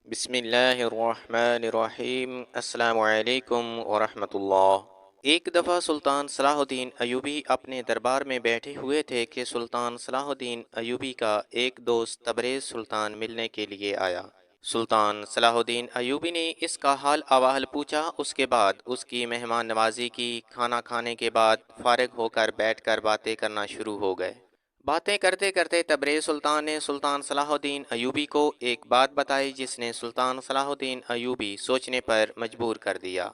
بسم اللہ الرحمن الرحیم۔ السلام علیکم ورحمۃ اللہ۔ ایک دفعہ سلطان صلاح الدین ایوبی اپنے دربار میں بیٹھے ہوئے تھے کہ سلطان صلاح الدین ایوبی کا ایک دوست تبریز سلطان ملنے کے لیے آیا۔ سلطان صلاح الدین ایوبی نے اس کا حال احوال پوچھا، اس کے بعد اس کی مہمان نوازی کی۔ کھانا کھانے کے بعد فارغ ہو کر بیٹھ کر باتیں کرنا شروع ہو گئے۔ باتیں کرتے کرتے تبریز سلطان نے سلطان صلاح الدین ایوبی کو ایک بات بتائی جس نے سلطان صلاح الدین ایوبی سوچنے پر مجبور کر دیا۔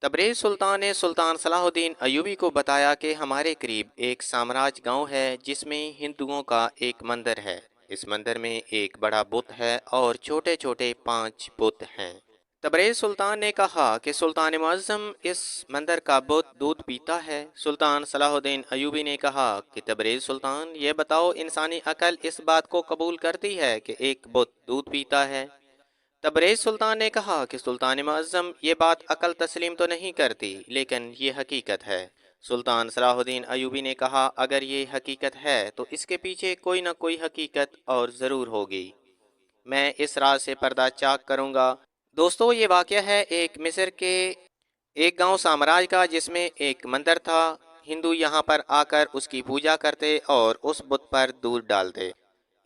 تبریز سلطان نے سلطان صلاح الدین ایوبی کو بتایا کہ ہمارے قریب ایک سامراج گاؤں ہے جس میں ہندوؤں کا ایک مندر ہے۔ اس مندر میں ایک بڑا بت ہے اور چھوٹے چھوٹے 5 بت ہیں۔ تبریز سلطان نے کہا کہ سلطان معظم، اس مندر کا بت دودھ پیتا ہے۔ سلطان صلاح الدین ایوبی نے کہا کہ تبریز سلطان، یہ بتاؤ انسانی عقل اس بات کو قبول کرتی ہے کہ ایک بت دودھ پیتا ہے؟ تبریز سلطان نے کہا کہ سلطان معظم، یہ بات عقل تسلیم تو نہیں کرتی، لیکن یہ حقیقت ہے۔ سلطان صلاح الدین ایوبی نے کہا، اگر یہ حقیقت ہے تو اس کے پیچھے کوئی نہ کوئی حقیقت اور ضرور ہوگی۔ میں اس راز سے پردہ چاک کروں گا۔ دوستو، یہ واقعہ ہے ایک مصر کے ایک گاؤں سامراج کا جس میں ایک مندر تھا۔ ہندو یہاں پر آ کر اس کی پوجا کرتے اور اس بت پر دودھ ڈالتے۔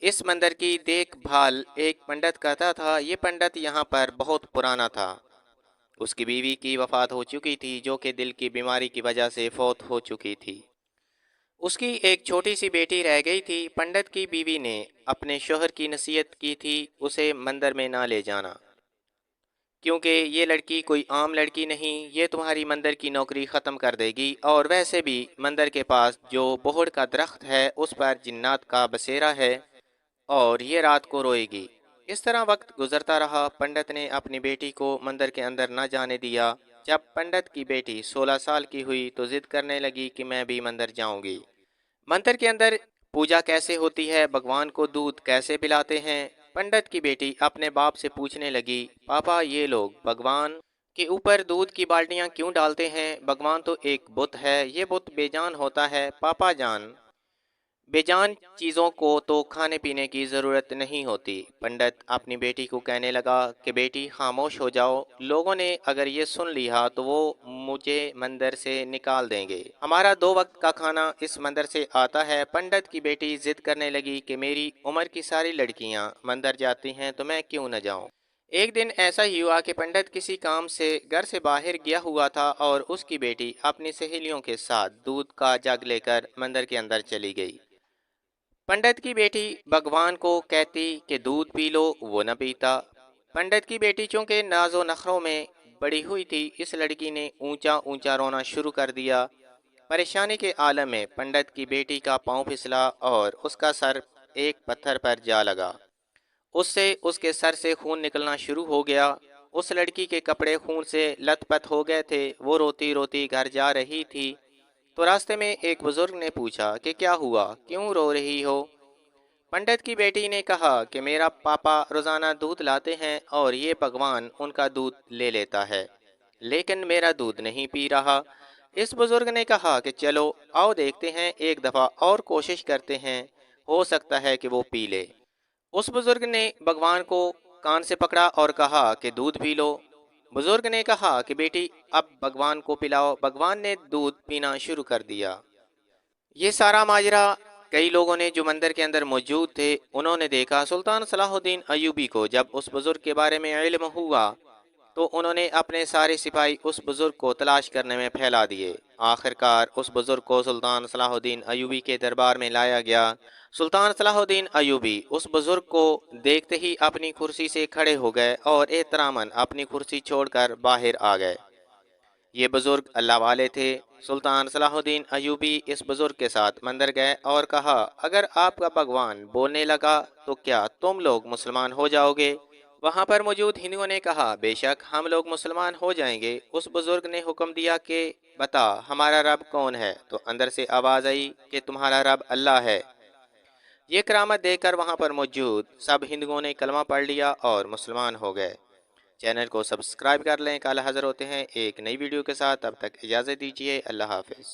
اس مندر کی دیکھ بھال ایک پنڈت کرتا تھا۔ یہ پنڈت یہاں پر بہت پرانا تھا۔ اس کی بیوی کی وفات ہو چکی تھی جو کہ دل کی بیماری کی وجہ سے فوت ہو چکی تھی۔ اس کی ایک چھوٹی سی بیٹی رہ گئی تھی۔ پنڈت کی بیوی نے اپنے شوہر کی نصیحت کی تھی اسے مندر میں نہ لے جانا، کیونکہ یہ لڑکی کوئی عام لڑکی نہیں، یہ تمہاری مندر کی نوکری ختم کر دے گی، اور ویسے بھی مندر کے پاس جو بہڑ کا درخت ہے اس پر جنات کا بسیرا ہے اور یہ رات کو روئے گی۔ اس طرح وقت گزرتا رہا۔ پنڈت نے اپنی بیٹی کو مندر کے اندر نہ جانے دیا۔ جب پنڈت کی بیٹی 16 سال کی ہوئی تو ضد کرنے لگی کہ میں بھی مندر جاؤں گی۔ مندر کے اندر پوجا کیسے ہوتی ہے، بھگوان کو دودھ کیسے پلاتے ہیں؟ پنڈت کی بیٹی اپنے باپ سے پوچھنے لگی، پاپا یہ لوگ بھگوان کے اوپر دودھ کی بالٹیاں کیوں ڈالتے ہیں؟ بھگوان تو ایک بت ہے، یہ بت بے جان ہوتا ہے۔ پاپا جان، بے جان چیزوں کو تو کھانے پینے کی ضرورت نہیں ہوتی۔ پنڈت اپنی بیٹی کو کہنے لگا کہ بیٹی خاموش ہو جاؤ، لوگوں نے اگر یہ سن لیا تو وہ مجھے مندر سے نکال دیں گے۔ ہمارا 2 وقت کا کھانا اس مندر سے آتا ہے۔ پنڈت کی بیٹی ضد کرنے لگی کہ میری عمر کی ساری لڑکیاں مندر جاتی ہیں تو میں کیوں نہ جاؤں۔ ایک دن ایسا ہی ہوا کہ پنڈت کسی کام سے گھر سے باہر گیا ہوا تھا اور اس کی بیٹی اپنی سہیلیوں کے ساتھ دودھ کا جگ لے کر مندر کے اندر چلی گئی۔ پنڈت کی بیٹی بھگوان کو کہتی کہ دودھ پی لو، وہ نہ پیتا۔ پنڈت کی بیٹی چونکہ ناز و نخروں میں بڑی ہوئی تھی، اس لڑکی نے اونچا اونچا رونا شروع کر دیا۔ پریشانی کے عالم میں پنڈت کی بیٹی کا پاؤں پھسلا اور اس کا سر ایک پتھر پر جا لگا۔ اس کے سر سے خون نکلنا شروع ہو گیا۔ اس لڑکی کے کپڑے خون سے لت پت ہو گئے تھے۔ وہ روتی روتی گھر جا رہی تھی تو راستے میں ایک بزرگ نے پوچھا کہ کیا ہوا، کیوں رو رہی ہو؟ پنڈت کی بیٹی نے کہا کہ میرا پاپا روزانہ دودھ لاتے ہیں اور یہ بھگوان ان کا دودھ لے لیتا ہے، لیکن میرا دودھ نہیں پی رہا۔ اس بزرگ نے کہا کہ چلو آؤ دیکھتے ہیں، ایک دفعہ اور کوشش کرتے ہیں، ہو سکتا ہے کہ وہ پی لے۔ اس بزرگ نے بھگوان کو کان سے پکڑا اور کہا کہ دودھ پی لو۔ بزرگ نے کہا کہ بیٹی اب بھگوان کو پلاؤ۔ بھگوان نے دودھ پینا شروع کر دیا۔ یہ سارا ماجرا کئی لوگوں نے جو مندر کے اندر موجود تھے انہوں نے دیکھا۔ سلطان صلاح الدین ایوبی کو جب اس بزرگ کے بارے میں علم ہوا تو انہوں نے اپنے سارے سپاہی اس بزرگ کو تلاش کرنے میں پھیلا دیے۔ آخر کار اس بزرگ کو سلطان صلاح الدین ایوبی کے دربار میں لایا گیا۔ سلطان صلاح الدین ایوبی اس بزرگ کو دیکھتے ہی اپنی کرسی سے کھڑے ہو گئے اور احتراماً اپنی کرسی چھوڑ کر باہر آ گئے۔ یہ بزرگ اللہ والے تھے۔ سلطان صلاح الدین ایوبی اس بزرگ کے ساتھ مندر گئے اور کہا، اگر آپ کا بھگوان بولنے لگا تو کیا تم لوگ مسلمان ہو جاؤ گے؟ وہاں پر موجود ہندوؤں نے کہا، بے شک ہم لوگ مسلمان ہو جائیں گے۔ اس بزرگ نے حکم دیا کہ بتا ہمارا رب کون ہے؟ تو اندر سے آواز آئی کہ تمہارا رب اللہ ہے۔ یہ کرامت دیکھ کر وہاں پر موجود سب ہندوؤں نے کلمہ پڑھ لیا اور مسلمان ہو گئے۔ چینل کو سبسکرائب کر لیں، کل حاضر ہوتے ہیں ایک نئی ویڈیو کے ساتھ، تب تک اجازت دیجیے، اللہ حافظ۔